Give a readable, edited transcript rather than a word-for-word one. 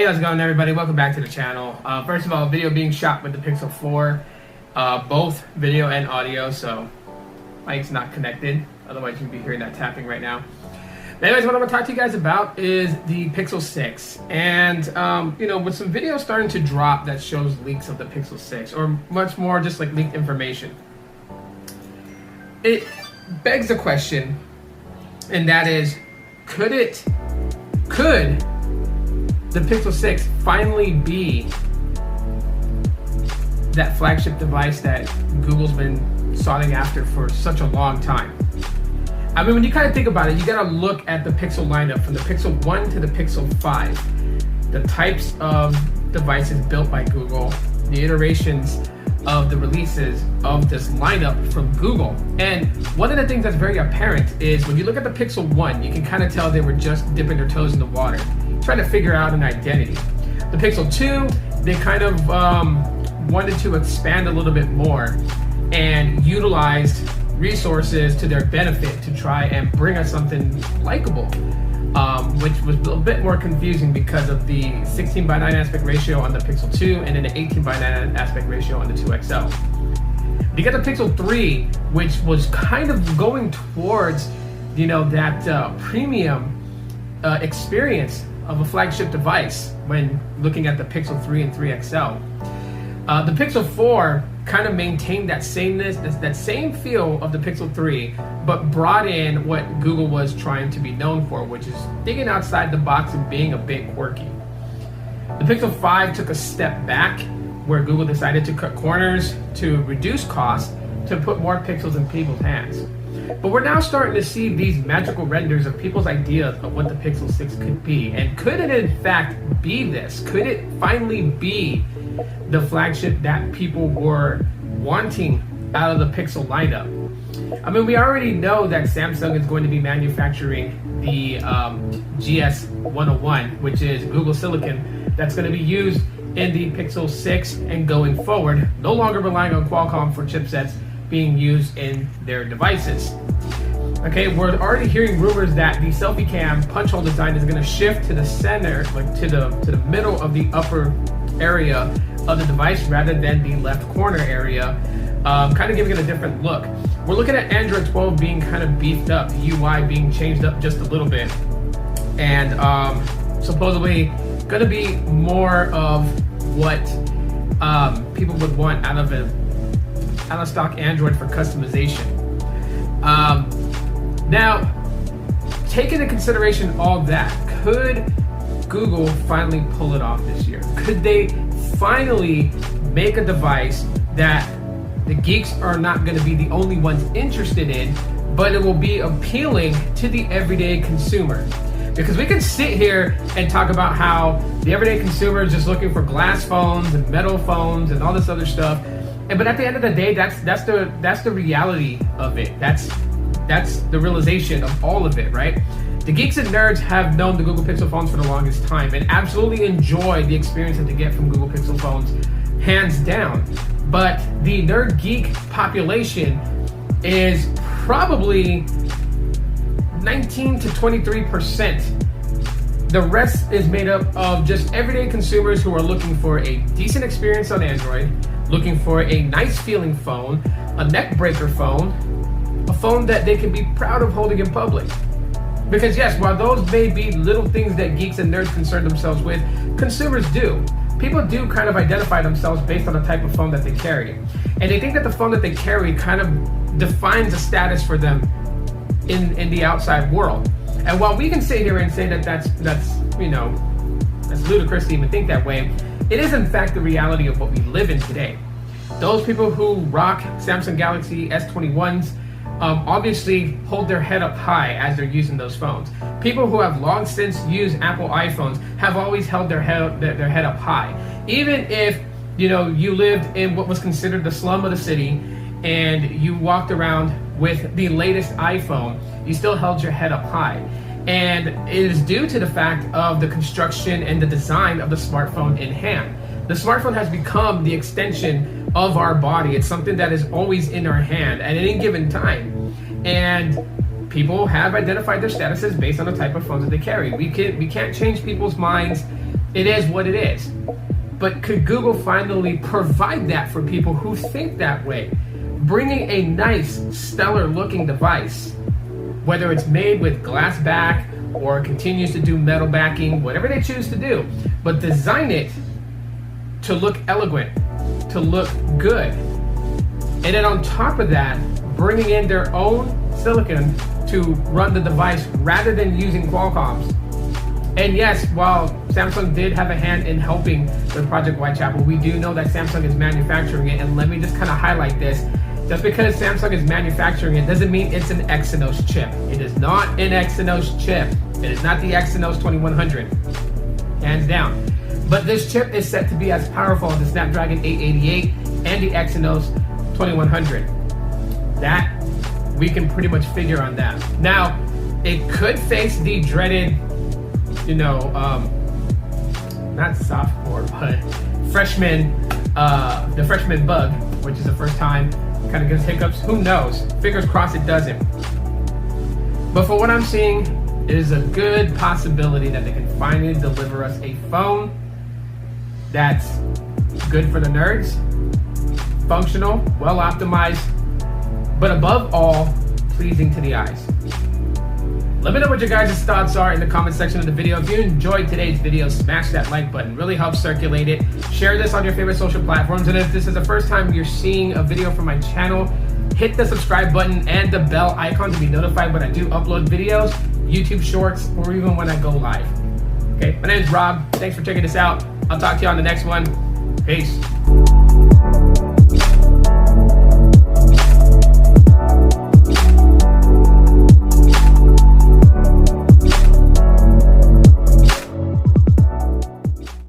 how's it going, everybody? Welcome back to the channel. First of all, video being shot with the Pixel 4, both video and audio, so mic's not connected. Otherwise, you'd be hearing that tapping right now. But anyways, what I'm going to talk to you guys about is the Pixel 6. And, with some videos starting to drop that shows leaks of the Pixel 6, or much more just like leaked information, it begs the question, and that is, could the Pixel 6 finally be that flagship device that Google's been sought after for such a long time? I mean, when you kind of think about it, you gotta look at the Pixel lineup from the Pixel 1 to the Pixel 5. The types of devices built by Google, the iterations of the releases of this lineup from Google. And one of the things that's very apparent is when you look at the Pixel 1, you can kind of tell they were just dipping their toes in the water, trying to figure out an identity. The Pixel 2, they kind of wanted to expand a little bit more and utilized resources to their benefit to try and bring us something likable, which was a bit more confusing because of the 16:9 aspect ratio on the Pixel 2 and then the 18:9 aspect ratio on the 2 XL. You got the Pixel 3, which was kind of going towards, that premium experience of a flagship device when looking at the Pixel 3 and 3 XL. The Pixel 4 kind of maintained that sameness, that same feel of the Pixel 3, but brought in what Google was trying to be known for, which is thinking outside the box and being a bit quirky. The Pixel 5 took a step back, where Google decided to cut corners to reduce costs to put more pixels in people's hands. But we're now starting to see these magical renders of people's ideas of what the Pixel 6 could be. And could it in fact be this? Could it finally be the flagship that people were wanting out of the Pixel lineup? I mean, we already know that Samsung is going to be manufacturing the GS101, which is Google Silicon, that's going to be used in the Pixel 6 and going forward, no longer relying on Qualcomm for chipsets being used in their devices. Okay, we're already hearing rumors that the selfie cam punch hole design is going to shift to the center, like to the middle of the upper area of the device rather than the left corner area, kind of giving it a different look. We're looking at Android 12 being kind of beefed up, the UI being changed up just a little bit, and supposedly going to be more of what people would want out of stock Android for customization. Now, taking into consideration all that, could Google finally pull it off this year? Could they finally make a device that the geeks are not going to be the only ones interested in, but it will be appealing to the everyday consumer? Because we can sit here and talk about how the everyday consumer is just looking for glass phones and metal phones and all this other stuff, but at the end of the day, that's the reality of it. That's the realization of all of it, right? The geeks and nerds have known the Google Pixel phones for the longest time and absolutely enjoy the experience that they get from Google Pixel phones, hands down. But the nerd geek population is probably 19 to 23%. The rest is made up of just everyday consumers who are looking for a decent experience on Android, looking for a nice feeling phone, a neck breaker phone, a phone that they can be proud of holding in public. Because yes, while those may be little things that geeks and nerds concern themselves with, consumers do. People do kind of identify themselves based on the type of phone that they carry. And they think that the phone that they carry kind of defines a status for them in the outside world. And while we can sit here and say that that's ludicrous to even think that way, it is in fact the reality of what we live in today. Those people who rock Samsung Galaxy S21s obviously hold their head up high as they're using those phones. People who have long since used Apple iPhones have always held their head up high. Even if you lived in what was considered the slum of the city and you walked around with the latest iPhone, you still held your head up high. And it is due to the fact of the construction and the design of the smartphone in hand. The smartphone has become the extension of our body. It's something that is always in our hand at any given time. And people have identified their statuses based on the type of phones that they carry. We can't change people's minds It is what it is. But could Google finally provide that for people who think that way? Bringing a nice, stellar looking device, whether it's made with glass back or continues to do metal backing, whatever they choose to do, but design it to look elegant, to look good. And then on top of that, bringing in their own silicon to run the device rather than using Qualcomm's. And yes, while Samsung did have a hand in helping with Project Whitechapel, we do know that Samsung is manufacturing it. And let me just kind of highlight this. Just because Samsung is manufacturing it doesn't mean it's an Exynos chip. It is not an Exynos chip. It is not the Exynos 2100, hands down. But this chip is set to be as powerful as the Snapdragon 888 and the Exynos 2100. That, we can pretty much figure on that. Now, it could face the dreaded, not sophomore, but freshman, the freshman bug, which is the first time, kind of gives hiccups. Who knows? Fingers crossed it doesn't. But for what I'm seeing, it is a good possibility that they can finally deliver us a phone that's good for the nerds, functional, well optimized, but above all, pleasing to the eyes. Let me know what your guys' thoughts are in the comment section of the video. If you enjoyed today's video, smash that like button. Really helps circulate it. Share this on your favorite social platforms. And if this is the first time you're seeing a video from my channel, hit the subscribe button and the bell icon to be notified when I do upload videos, YouTube shorts, or even when I go live. Okay, my name is Rob. Thanks for checking this out. I'll talk to you on the next one. Peace.